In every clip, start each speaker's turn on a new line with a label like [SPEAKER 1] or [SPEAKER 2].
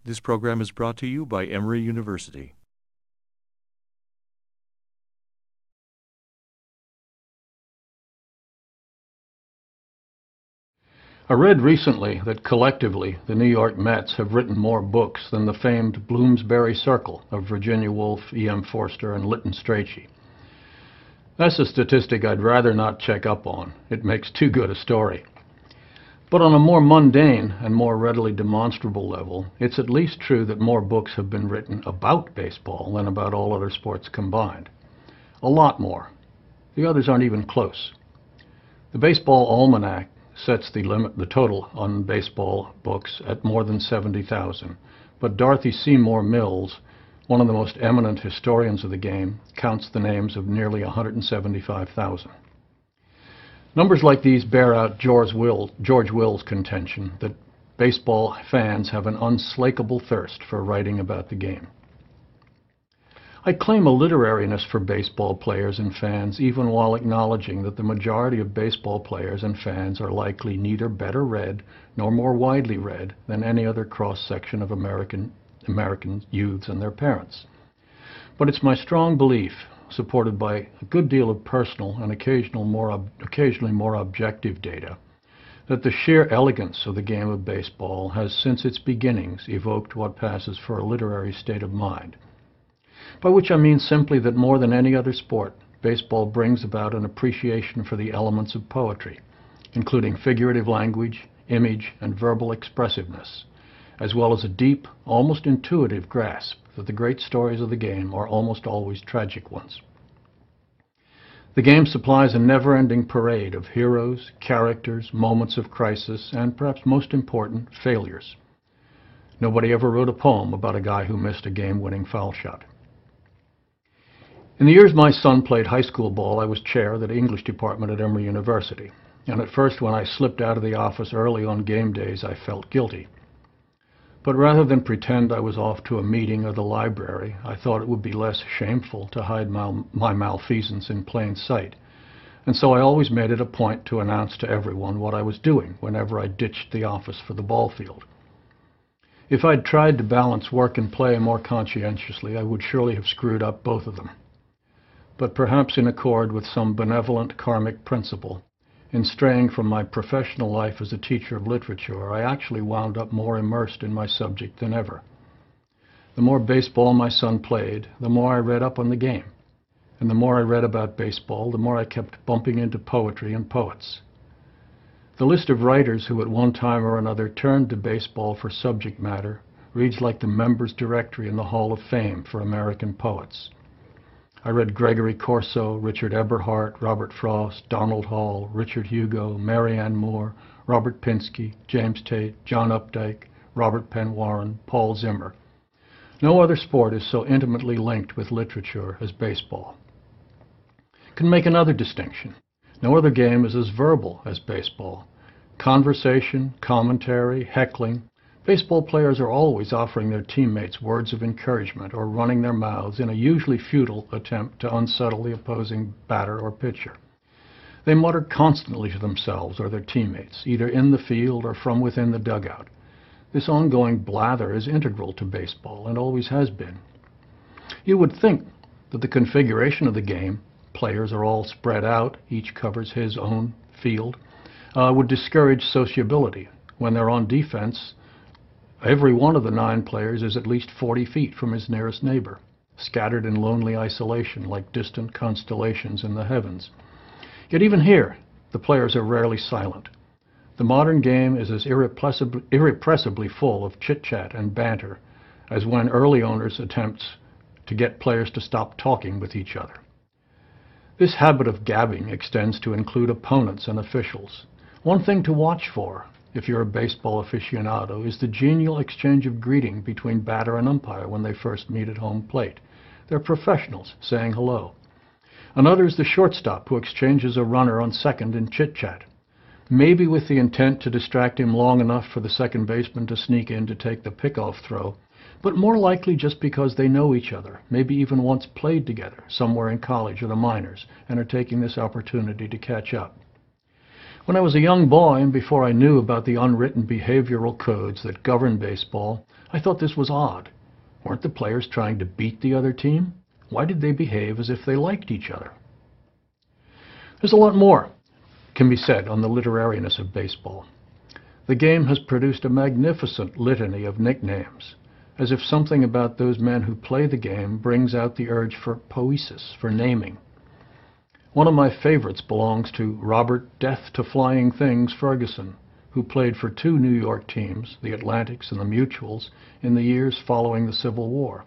[SPEAKER 1] This program is brought to you by Emory University.
[SPEAKER 2] I read recently that collectively the New York Mets have written more books than the famed Bloomsbury Circle of Virginia Woolf, E.M. Forster, and Lytton Strachey. That's a statistic I'd rather not check up on. It makes too good a story. But on a more mundane and more readily demonstrable level, it's at least true that more books have been written about baseball than about all other sports combined. A lot more. The others aren't even close. The Baseball Almanac sets the total on baseball books at more than 70,000, but Dorothy Seymour Mills, one of the most eminent historians of the game, counts the names of nearly 175,000. Numbers like these bear out George Will's contention that baseball fans have an unslakable thirst for writing about the game. I claim a literariness for baseball players and fans, even while acknowledging that the majority of baseball players and fans are likely neither better read nor more widely read than any other cross-section of American youths and their parents. But it's my strong belief, supported by a good deal of personal and occasionally more objective data, that the sheer elegance of the game of baseball has since its beginnings evoked what passes for a literary state of mind. By which I mean simply that more than any other sport, baseball brings about an appreciation for the elements of poetry, including figurative language, image, and verbal expressiveness, as well as a deep, almost intuitive grasp that the great stories of the game are almost always tragic ones. The game supplies a never-ending parade of heroes, characters, moments of crisis, and perhaps most important, failures. Nobody ever wrote a poem about a guy who missed a game-winning foul shot. In the years my son played high school ball, I was chair of the English department at Emory University, and at first when I slipped out of the office early on game days, I felt guilty. But rather than pretend I was off to a meeting or the library, I thought it would be less shameful to hide my malfeasance in plain sight, and so I always made it a point to announce to everyone what I was doing whenever I ditched the office for the ball field. If I'd tried to balance work and play more conscientiously, I would surely have screwed up both of them. But perhaps in accord with some benevolent karmic principle, in straying from my professional life as a teacher of literature, I actually wound up more immersed in my subject than ever. The more baseball my son played, the more I read up on the game. And the more I read about baseball, the more I kept bumping into poetry and poets. The list of writers who at one time or another turned to baseball for subject matter reads like the members' directory in the Hall of Fame for American poets. I read Gregory Corso, Richard Eberhart, Robert Frost, Donald Hall, Richard Hugo, Marianne Moore, Robert Pinsky, James Tate, John Updike, Robert Penn Warren, Paul Zimmer. No other sport is so intimately linked with literature as baseball. Can make another distinction. No other game is as verbal as baseball. Conversation, commentary, heckling. Baseball players are always offering their teammates words of encouragement or running their mouths in a usually futile attempt to unsettle the opposing batter or pitcher. They mutter constantly to themselves or their teammates, either in the field or from within the dugout. This ongoing blather is integral to baseball and always has been. You would think that the configuration of the game, players are all spread out, each covers his own field, would discourage sociability. When they're on defense, every one of the 9 players is at least 40 feet from his nearest neighbor, scattered in lonely isolation like distant constellations in the heavens. Yet even here, the players are rarely silent. The modern game is as irrepressibly full of chit-chat and banter as when early owners attempts to get players to stop talking with each other. This habit of gabbing extends to include opponents and officials. One thing to watch for, if you're a baseball aficionado, is the genial exchange of greeting between batter and umpire when they first meet at home plate. They're professionals saying hello. Another is the shortstop who exchanges a runner on second in chit-chat, maybe with the intent to distract him long enough for the second baseman to sneak in to take the pickoff throw, but more likely just because they know each other, maybe even once played together somewhere in college or the minors, and are taking this opportunity to catch up. When I was a young boy and before I knew about the unwritten behavioral codes that govern baseball, I thought this was odd. Weren't the players trying to beat the other team? Why did they behave as if they liked each other? There's a lot more can be said on the literariness of baseball. The game has produced a magnificent litany of nicknames, as if something about those men who play the game brings out the urge for poesis, for naming. One of my favorites belongs to Robert Death to Flying Things Ferguson, who played for two New York teams, the Atlantics and the Mutuals, in the years following the Civil War.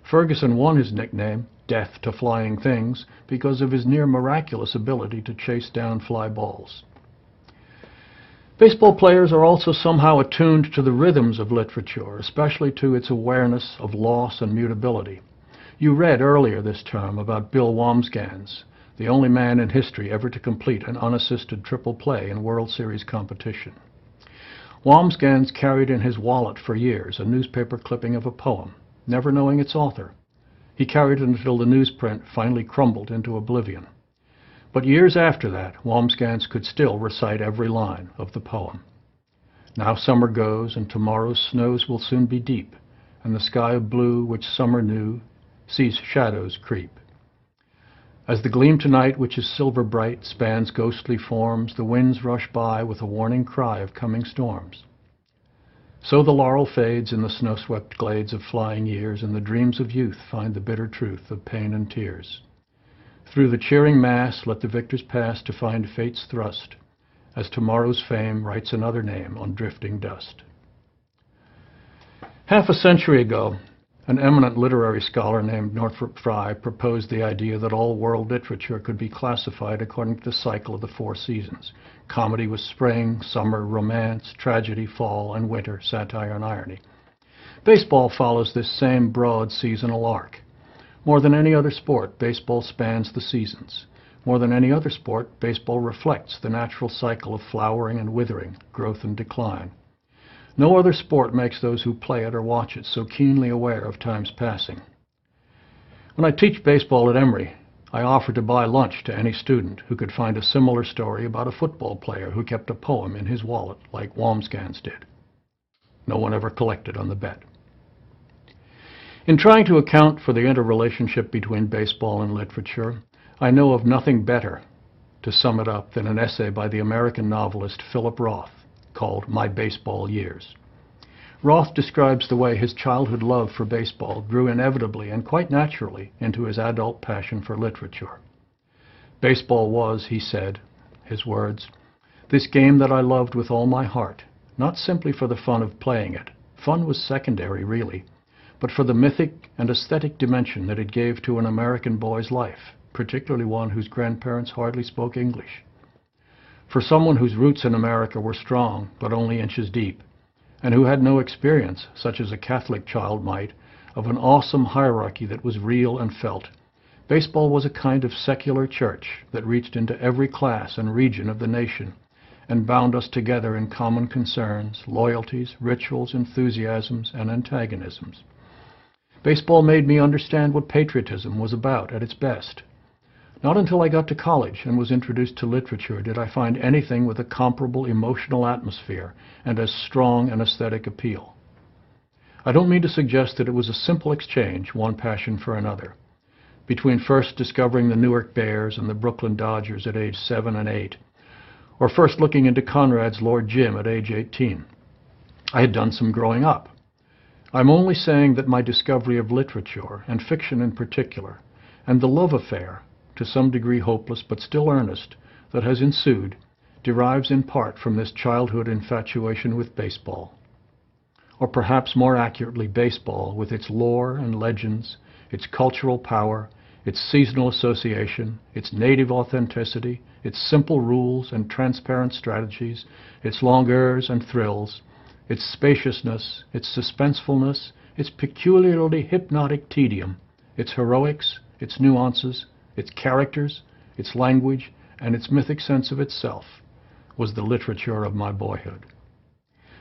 [SPEAKER 2] Ferguson won his nickname, Death to Flying Things, because of his near-miraculous ability to chase down fly balls. Baseball players are also somehow attuned to the rhythms of literature, especially to its awareness of loss and mutability. You read earlier this term about Bill Wambsgans, the only man in history ever to complete an unassisted triple play in World Series competition. Wambsgans carried in his wallet for years a newspaper clipping of a poem, never knowing its author. He carried it until the newsprint finally crumbled into oblivion. But years after that, Wambsgans could still recite every line of the poem. Now summer goes, and tomorrow's snows will soon be deep, and the sky of blue which summer knew sees shadows creep. As the gleam tonight, which is silver bright, spans ghostly forms, the winds rush by with a warning cry of coming storms. So the laurel fades in the snow-swept glades of flying years, and the dreams of youth find the bitter truth of pain and tears. Through the cheering mass let the victors pass to find fate's thrust, as tomorrow's fame writes another name on drifting dust. Half a century ago, an eminent literary scholar named Northrop Frye proposed the idea that all world literature could be classified according to the cycle of the four seasons. Comedy was spring, summer, romance, tragedy, fall, and winter, satire and irony. Baseball follows this same broad seasonal arc. More than any other sport, baseball spans the seasons. More than any other sport, baseball reflects the natural cycle of flowering and withering, growth and decline. No other sport makes those who play it or watch it so keenly aware of time's passing. When I teach baseball at Emory, I offer to buy lunch to any student who could find a similar story about a football player who kept a poem in his wallet like Wambsgans did. No one ever collected on the bet. In trying to account for the interrelationship between baseball and literature, I know of nothing better to sum it up than an essay by the American novelist Philip Roth called My Baseball Years. Roth describes the way his childhood love for baseball grew inevitably and quite naturally into his adult passion for literature. Baseball was, he said, his words, this game that I loved with all my heart, not simply for the fun of playing it. Fun was secondary, really, but for the mythic and aesthetic dimension that it gave to an American boy's life, particularly one whose grandparents hardly spoke English. For someone whose roots in America were strong, but only inches deep, and who had no experience, such as a Catholic child might, of an awesome hierarchy that was real and felt, baseball was a kind of secular church that reached into every class and region of the nation and bound us together in common concerns, loyalties, rituals, enthusiasms, and antagonisms. Baseball made me understand what patriotism was about at its best. Not until I got to college and was introduced to literature did I find anything with a comparable emotional atmosphere and as strong an aesthetic appeal. I don't mean to suggest that it was a simple exchange, one passion for another, between first discovering the Newark Bears and the Brooklyn Dodgers at age 7 and 8, or first looking into Conrad's Lord Jim at age 18. I had done some growing up. I'm only saying that my discovery of literature, and fiction in particular, and the love affair, to some degree hopeless but still earnest, that has ensued, derives in part from this childhood infatuation with baseball. Or perhaps more accurately, baseball, with its lore and legends, its cultural power, its seasonal association, its native authenticity, its simple rules and transparent strategies, its longueurs and thrills, its spaciousness, its suspensefulness, its peculiarly hypnotic tedium, its heroics, its nuances, its characters, its language, and its mythic sense of itself, was the literature of my boyhood.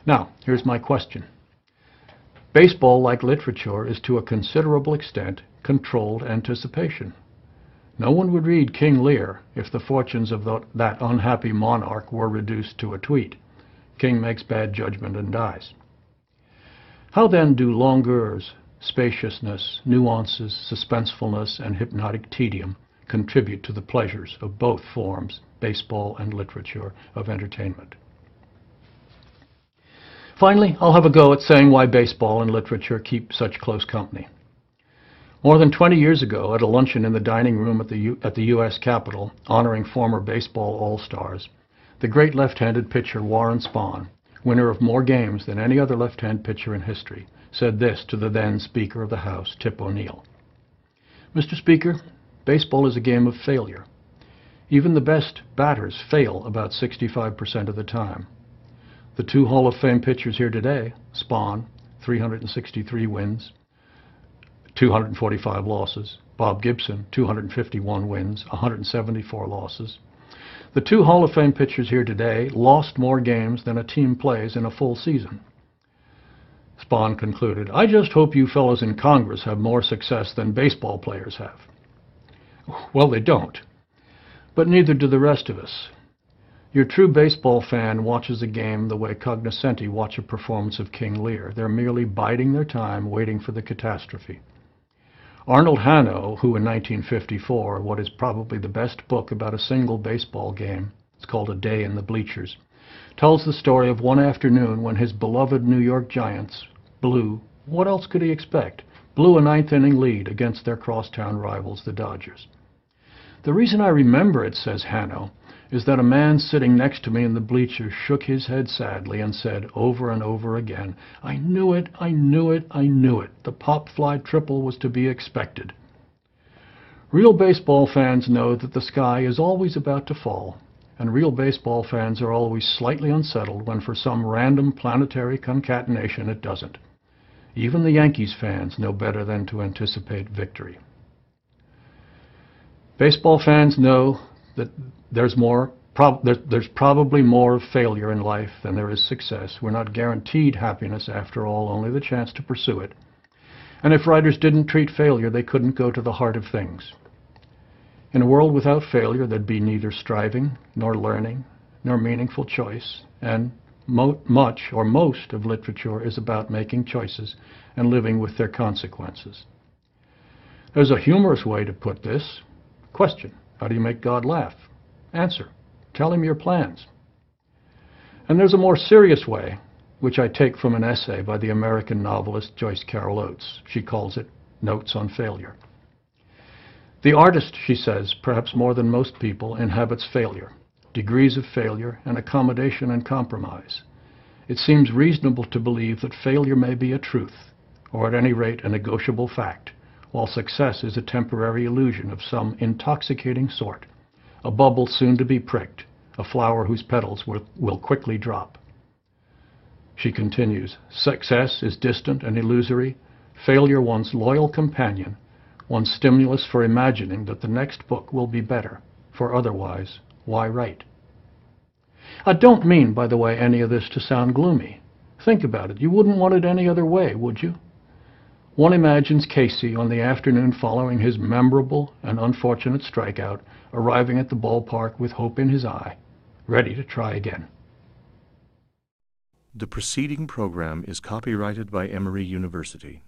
[SPEAKER 2] Now, here's my question. Baseball, like literature, is to a considerable extent controlled anticipation. No one would read King Lear if the fortunes of that unhappy monarch were reduced to a tweet. King makes bad judgment and dies. How then do longueurs, spaciousness, nuances, suspensefulness, and hypnotic tedium contribute to the pleasures of both forms, baseball and literature, of entertainment? Finally, I'll have a go at saying why baseball and literature keep such close company. More than 20 years ago, at a luncheon in the dining room at the U.S. Capitol, honoring former baseball all-stars, the great left-handed pitcher Warren Spahn, winner of more games than any other left-hand pitcher in history, said this to the then Speaker of the House, Tip O'Neill. "Mr. Speaker, baseball is a game of failure. Even the best batters fail about 65% of the time. The two Hall of Fame pitchers here today, Spahn, 363 wins, 245 losses. Bob Gibson, 251 wins, 174 losses. The two Hall of Fame pitchers here today lost more games than a team plays in a full season." Spahn concluded, "I just hope you fellows in Congress have more success than baseball players have." Well, they don't. But neither do the rest of us. Your true baseball fan watches a game the way cognoscenti watch a performance of King Lear. They're merely biding their time, waiting for the catastrophe. Arnold Hanno, who in 1954, what is probably the best book about a single baseball game, it's called A Day in the Bleachers, tells the story of one afternoon when his beloved New York Giants blew, what else could he expect, blew a ninth-inning lead against their crosstown rivals, the Dodgers. "The reason I remember it," says Hanno, "is that a man sitting next to me in the bleachers shook his head sadly and said over and over again, 'I knew it, I knew it, I knew it. The pop-fly triple was to be expected.'" Real baseball fans know that the sky is always about to fall, and real baseball fans are always slightly unsettled when for some random planetary concatenation it doesn't. Even the Yankees fans know better than to anticipate victory. Baseball fans know that there's probably more failure in life than there is success. We're not guaranteed happiness after all, only the chance to pursue it. And if writers didn't treat failure, they couldn't go to the heart of things. In a world without failure, there'd be neither striving, nor learning, nor meaningful choice, and much or most of literature is about making choices and living with their consequences. There's a humorous way to put this. Question: how do you make God laugh? Answer: tell him your plans. And there's a more serious way, which I take from an essay by the American novelist Joyce Carol Oates. She calls it Notes on Failure. "The artist," she says, "perhaps more than most people, inhabits failure, degrees of failure, and accommodation and compromise. It seems reasonable to believe that failure may be a truth, or at any rate a negotiable fact, while success is a temporary illusion of some intoxicating sort, a bubble soon to be pricked, a flower whose petals will quickly drop." She continues, "Success is distant and illusory, failure one's loyal companion, one's stimulus for imagining that the next book will be better, for otherwise, why write?" I don't mean, by the way, any of this to sound gloomy. Think about it. You wouldn't want it any other way, would you? One imagines Casey on the afternoon following his memorable and unfortunate strikeout, arriving at the ballpark with hope in his eye, ready to try again.
[SPEAKER 1] The preceding program is copyrighted by Emory University.